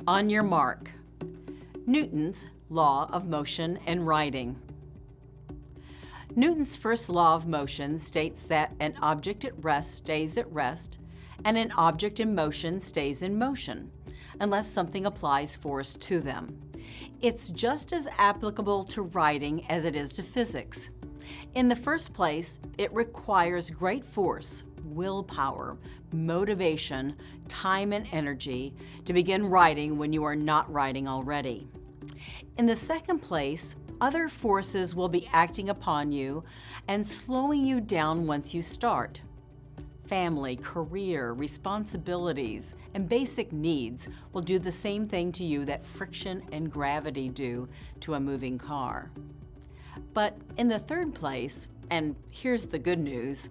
On your mark. Newton's law of motion and writing. Newton's first law of motion states that an object at rest stays at rest, and an object in motion stays in motion, unless something applies force to them. It's just as applicable to writing as it is to physics. In the first place, it requires great force, willpower, motivation, time, and energy to begin writing when you are not writing already. In the second place, other forces will be acting upon you and slowing you down once you start. Family, career, responsibilities, and basic needs will do the same thing to you that friction and gravity do to a moving car. But in the third place, and here's the good news,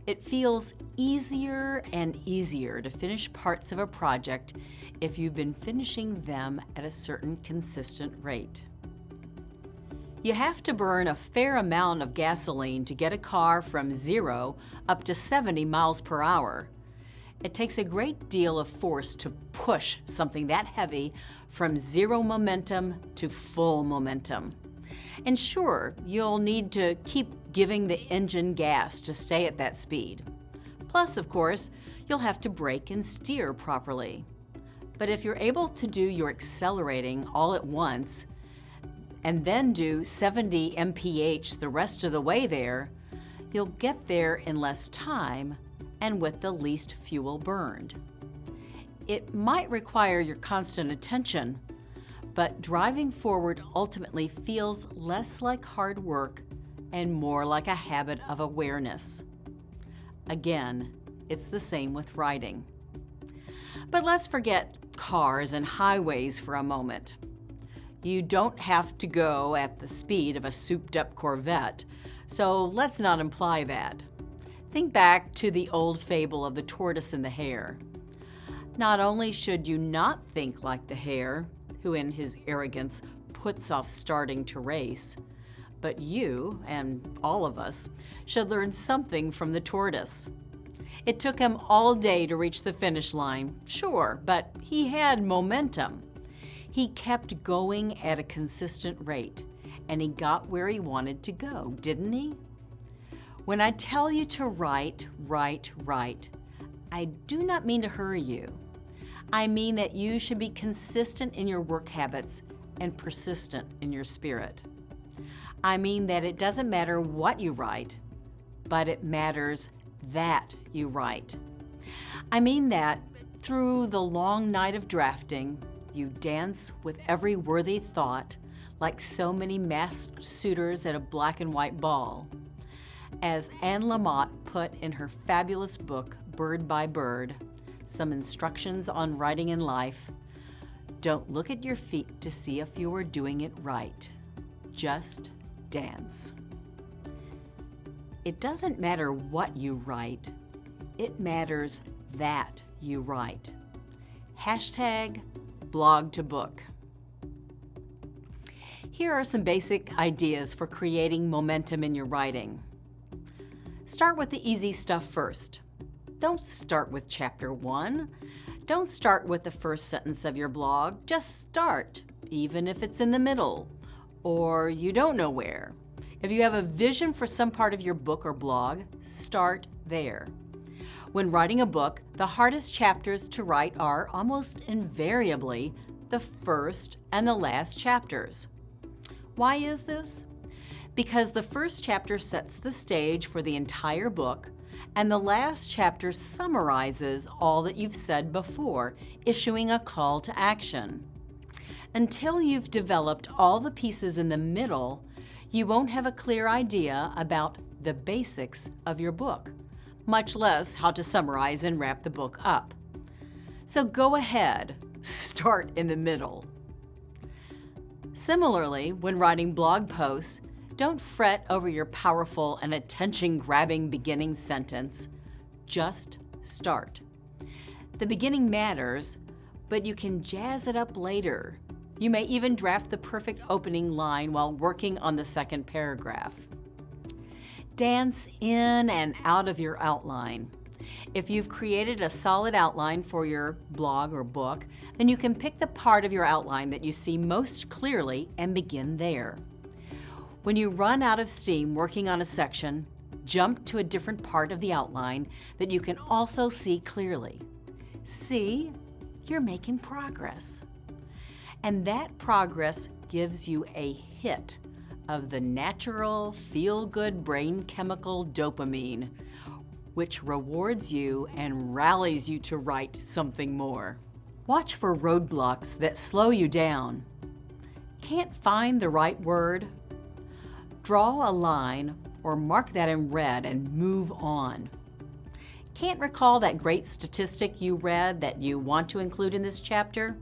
it feels easier and easier to finish parts of a project if you've been finishing them at a certain consistent rate. You have to burn a fair amount of gasoline to get a car from 0 up to 70 miles per hour. It takes a great deal of force to push something that heavy from 0 momentum to full momentum. And sure, you'll need to keep giving the engine gas to stay at that speed. Plus, of course, you'll have to brake and steer properly. But if you're able to do your accelerating all at once, and then do 70 mph the rest of the way there, you'll get there in less time and with the least fuel burned. It might require your constant attention, but driving forward ultimately feels less like hard work and more like a habit of awareness. Again, it's the same with writing. But let's forget cars and highways for a moment. You don't have to go at the speed of a souped-up Corvette, so let's not imply that. Think back to the old fable of the tortoise and the hare. Not only should you not think like the hare, who in his arrogance puts off starting to race, but you, and all of us, should learn something from the tortoise. It took him all day to reach the finish line, sure, but he had momentum. He kept going at a consistent rate, and he got where he wanted to go, didn't he? When I tell you to write, write, write, I do not mean to hurry you. I mean that you should be consistent in your work habits and persistent in your spirit. I mean that it doesn't matter what you write, but it matters that you write. I mean that through the long night of drafting, you dance with every worthy thought like so many masked suitors at a black and white ball. As Anne Lamott put in her fabulous book, Bird by Bird, Some Instructions on Writing in Life, don't look at your feet to see if you are doing it right. Just dance. It doesn't matter what you write. It matters that you write. Hashtag blog to book. Here are some basic ideas for creating momentum in your writing. Start with the easy stuff first. Don't start with chapter 1. Don't start with the first sentence of your blog. Just start, even if it's in the middle, or you don't know where. If you have a vision for some part of your book or blog, start there. When writing a book, the hardest chapters to write are almost invariably the first and the last chapters. Why is this? Because the first chapter sets the stage for the entire book, and the last chapter summarizes all that you've said before, issuing a call to action. Until you've developed all the pieces in the middle, you won't have a clear idea about the basics of your book, much less how to summarize and wrap the book up. So go ahead, start in the middle. Similarly, when writing blog posts, don't fret over your powerful and attention-grabbing beginning sentence. Just start. The beginning matters, but you can jazz it up later. You may even draft the perfect opening line while working on the second paragraph. Dance in and out of your outline. If you've created a solid outline for your blog or book, then you can pick the part of your outline that you see most clearly and begin there. When you run out of steam working on a section, jump to a different part of the outline that you can also see clearly. See, you're making progress. And that progress gives you a hit of the natural, feel-good brain chemical dopamine, which rewards you and rallies you to write something more. Watch for roadblocks that slow you down. Can't find the right word? Draw a line or mark that in red and move on. Can't recall that great statistic you read that you want to include in this chapter?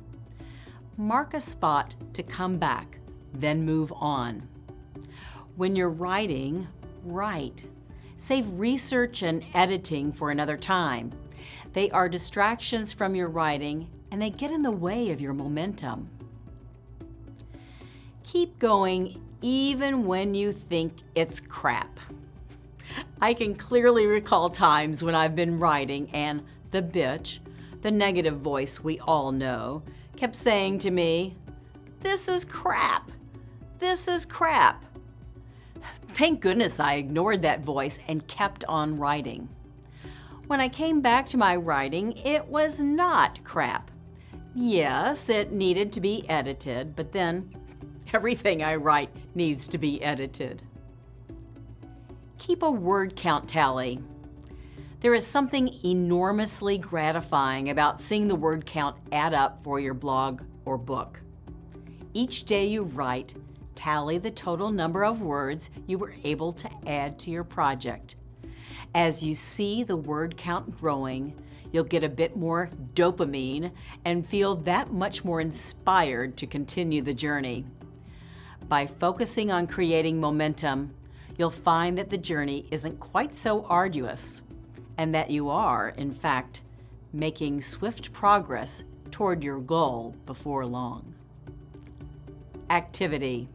Mark a spot to come back, then move on. When you're writing, write. Save research and editing for another time. They are distractions from your writing and they get in the way of your momentum. Keep going even when you think it's crap. I can clearly recall times when I've been writing and the bitch, the negative voice we all know, kept saying to me, "This is crap. This is crap." Thank goodness I ignored that voice and kept on writing. When I came back to my writing, it was not crap. Yes, it needed to be edited, but then everything I write needs to be edited. Keep a word count tally. There is something enormously gratifying about seeing the word count add up for your blog or book. Each day you write, tally the total number of words you were able to add to your project. As you see the word count growing, you'll get a bit more dopamine and feel that much more inspired to continue the journey. By focusing on creating momentum, you'll find that the journey isn't quite so arduous and that you are, in fact, making swift progress toward your goal before long. Activity.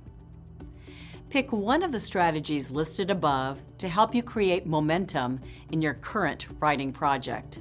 Pick one of the strategies listed above to help you create momentum in your current writing project.